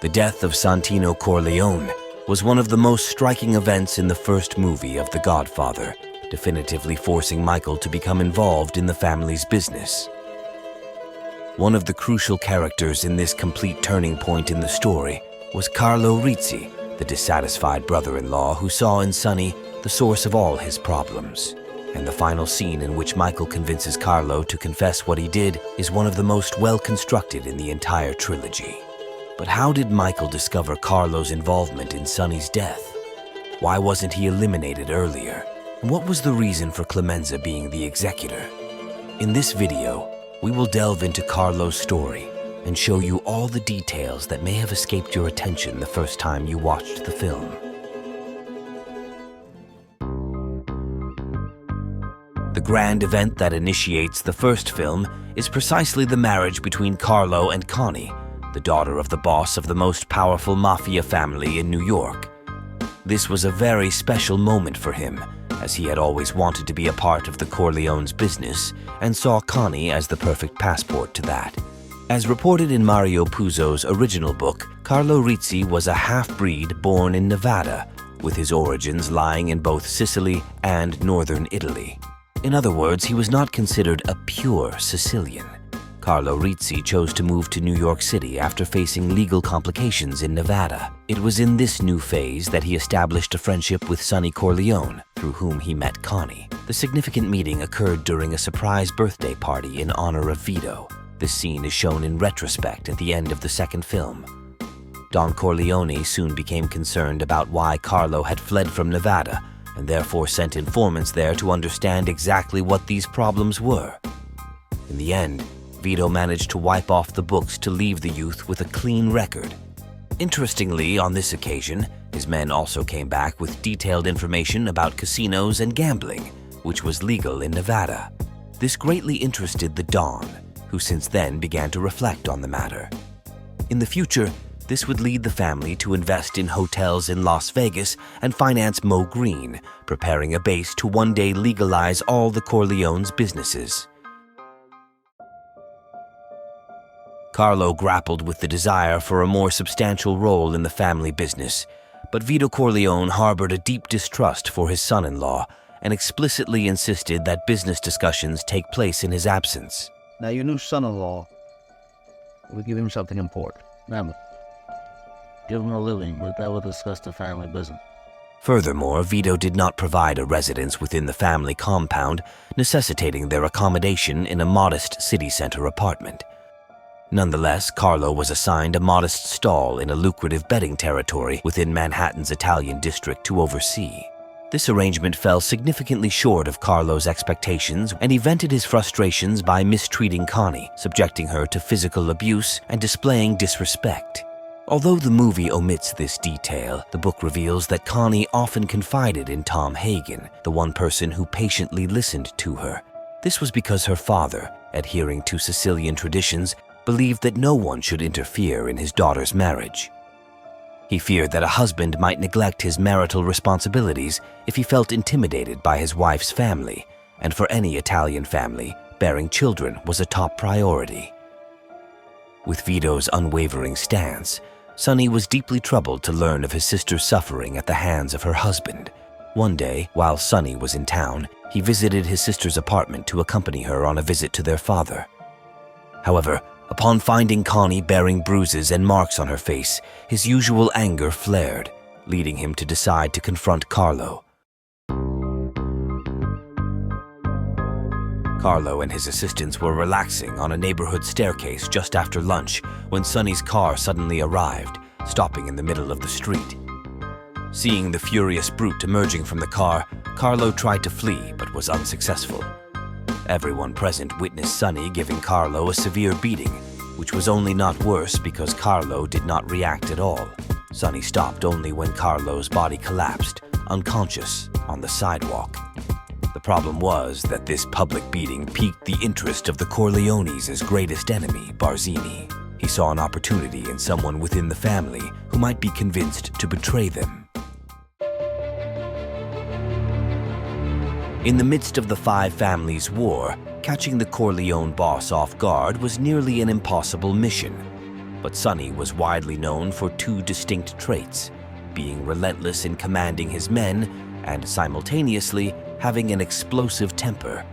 The death of Santino Corleone was one of the most striking events in the first movie of The Godfather, definitively forcing Michael to become involved in the family's business. One of the crucial characters in this complete turning point in the story was Carlo Rizzi, the dissatisfied brother-in-law who saw in Sonny the source of all his problems. And the final scene in which Michael convinces Carlo to confess what he did is one of the most well-constructed in the entire trilogy. But how did Michael discover Carlo's involvement in Sonny's death? Why wasn't he eliminated earlier? And what was the reason for Clemenza being the executor? In this video, we will delve into Carlo's story and show you all the details that may have escaped your attention the first time you watched the film. The grand event that initiates the first film is precisely the marriage between Carlo and Connie, the daughter of the boss of the most powerful mafia family in New York. This was a very special moment for him, as he had always wanted to be a part of the Corleone's business and saw Connie as the perfect passport to that. As reported in Mario Puzo's original book, Carlo Rizzi was a half-breed born in Nevada, with his origins lying in both Sicily and northern Italy. In other words, he was not considered a pure Sicilian. Carlo Rizzi chose to move to New York City after facing legal complications in Nevada. It was in this new phase that he established a friendship with Sonny Corleone, through whom he met Connie. The significant meeting occurred during a surprise birthday party in honor of Vito. This scene is shown in retrospect at the end of the second film. Don Corleone soon became concerned about why Carlo had fled from Nevada, and therefore sent informants there to understand exactly what these problems were. In the end, Vito managed to wipe off the books to leave the youth with a clean record. Interestingly, on this occasion, his men also came back with detailed information about casinos and gambling, which was legal in Nevada. This greatly interested the Don, who since then began to reflect on the matter. In the future, this would lead the family to invest in hotels in Las Vegas and finance Mo Green, preparing a base to one day legalize all the Corleone's businesses. Carlo grappled with the desire for a more substantial role in the family business, but Vito Corleone harbored a deep distrust for his son-in-law and explicitly insisted that business discussions take place in his absence. Now, your new son-in-law, we give him something important. Remember, give him a living, but that will discuss the family business. Furthermore, Vito did not provide a residence within the family compound, necessitating their accommodation in a modest city center apartment. Nonetheless, Carlo was assigned a modest stall in a lucrative betting territory within Manhattan's Italian district to oversee. This arrangement fell significantly short of Carlo's expectations, and he vented his frustrations by mistreating Connie, subjecting her to physical abuse and displaying disrespect. Although the movie omits this detail, the book reveals that Connie often confided in Tom Hagen, the one person who patiently listened to her. This was because her father, adhering to Sicilian traditions, believed that no one should interfere in his daughter's marriage. He feared that a husband might neglect his marital responsibilities if he felt intimidated by his wife's family, and for any Italian family, bearing children was a top priority. With Vito's unwavering stance, Sonny was deeply troubled to learn of his sister's suffering at the hands of her husband. One day, while Sonny was in town, he visited his sister's apartment to accompany her on a visit to their father. However, upon finding Connie bearing bruises and marks on her face, his usual anger flared, leading him to decide to confront Carlo. Carlo and his assistants were relaxing on a neighborhood staircase just after lunch when Sonny's car suddenly arrived, stopping in the middle of the street. Seeing the furious brute emerging from the car, Carlo tried to flee but was unsuccessful. Everyone present witnessed Sonny giving Carlo a severe beating, which was only not worse because Carlo did not react at all. Sonny stopped only when Carlo's body collapsed, unconscious, on the sidewalk. The problem was that this public beating piqued the interest of the Corleones' greatest enemy, Barzini. He saw an opportunity in someone within the family who might be convinced to betray them. In the midst of the five families' war, catching the Corleone boss off guard was nearly an impossible mission. But Sonny was widely known for two distinct traits: being relentless in commanding his men and simultaneously having an explosive temper.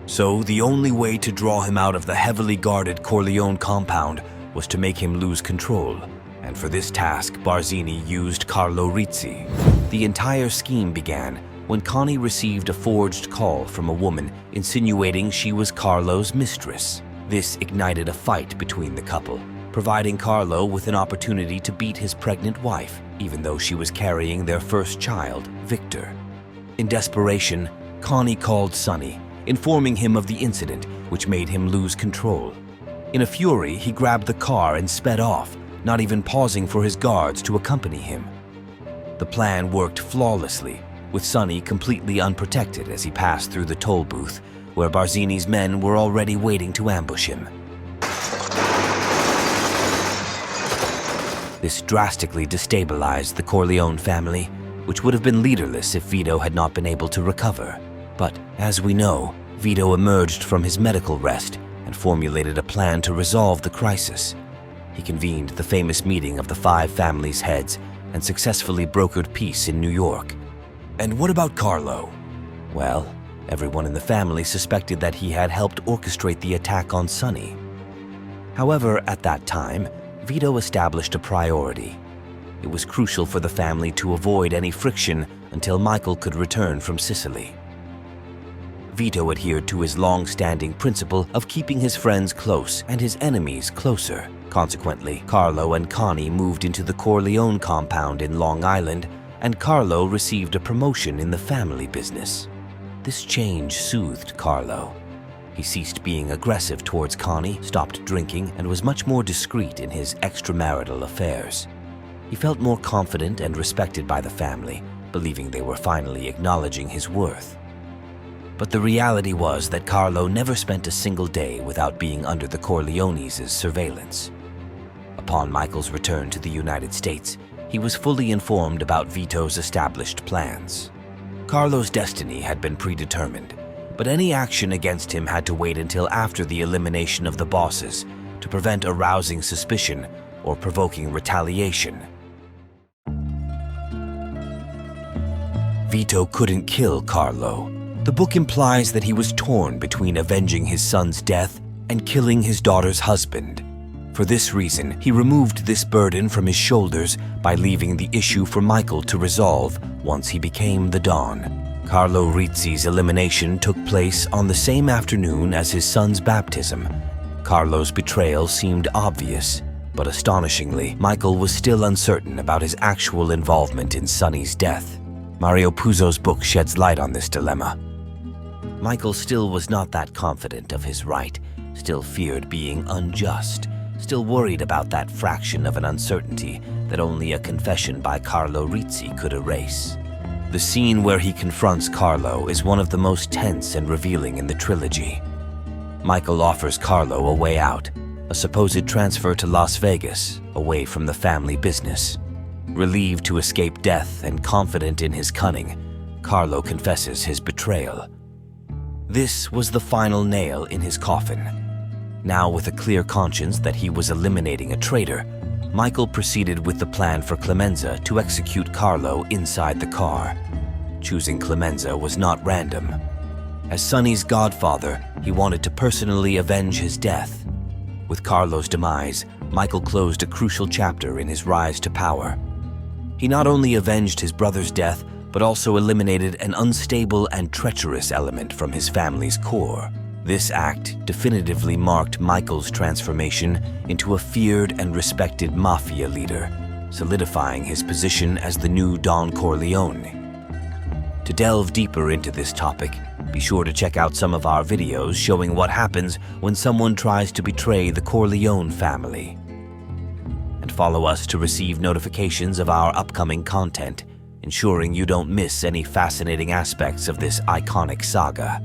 So the only way to draw him out of the heavily guarded Corleone compound was to make him lose control, and for this task Barzini used Carlo Rizzi. The entire scheme began when Connie received a forged call from a woman insinuating she was Carlo's mistress. This ignited a fight between the couple, providing Carlo with an opportunity to beat his pregnant wife, even though she was carrying their first child, Victor. In desperation, Connie called Sonny, informing him of the incident, which made him lose control. In a fury, he grabbed the car and sped off, not even pausing for his guards to accompany him. The plan worked flawlessly, with Sonny completely unprotected as he passed through the toll booth, where Barzini's men were already waiting to ambush him. This drastically destabilized the Corleone family, which would have been leaderless if Vito had not been able to recover. But, as we know, Vito emerged from his medical rest and formulated a plan to resolve the crisis. He convened the famous meeting of the 5 families' heads and successfully brokered peace in New York. And what about Carlo? Well, everyone in the family suspected that he had helped orchestrate the attack on Sonny. However, at that time, Vito established a priority. It was crucial for the family to avoid any friction until Michael could return from Sicily. Vito adhered to his long-standing principle of keeping his friends close and his enemies closer. Consequently, Carlo and Connie moved into the Corleone compound in Long Island, and Carlo received a promotion in the family business. This change soothed Carlo. He ceased being aggressive towards Connie, stopped drinking, and was much more discreet in his extramarital affairs. He felt more confident and respected by the family, believing they were finally acknowledging his worth. But the reality was that Carlo never spent a single day without being under the Corleones' surveillance. Upon Michael's return to the United States, he was fully informed about Vito's established plans. Carlo's destiny had been predetermined, but any action against him had to wait until after the elimination of the bosses to prevent arousing suspicion or provoking retaliation. Vito couldn't kill Carlo. The book implies that he was torn between avenging his son's death and killing his daughter's husband. For this reason, he removed this burden from his shoulders by leaving the issue for Michael to resolve once he became the Don. Carlo Rizzi's elimination took place on the same afternoon as his son's baptism. Carlo's betrayal seemed obvious, but astonishingly, Michael was still uncertain about his actual involvement in Sonny's death. Mario Puzo's book sheds light on this dilemma. Michael still was not that confident of his right, still feared being unjust, still worried about that fraction of an uncertainty that only a confession by Carlo Rizzi could erase. The scene where he confronts Carlo is one of the most tense and revealing in the trilogy. Michael offers Carlo a way out, a supposed transfer to Las Vegas, away from the family business. Relieved to escape death and confident in his cunning, Carlo confesses his betrayal. This was the final nail in his coffin. Now, with a clear conscience that he was eliminating a traitor, Michael proceeded with the plan for Clemenza to execute Carlo inside the car. Choosing Clemenza was not random. As Sonny's godfather, he wanted to personally avenge his death. With Carlo's demise, Michael closed a crucial chapter in his rise to power. He not only avenged his brother's death, but also eliminated an unstable and treacherous element from his family's core. This act definitively marked Michael's transformation into a feared and respected mafia leader, solidifying his position as the new Don Corleone. To delve deeper into this topic, be sure to check out some of our videos showing what happens when someone tries to betray the Corleone family. And follow us to receive notifications of our upcoming content, ensuring you don't miss any fascinating aspects of this iconic saga.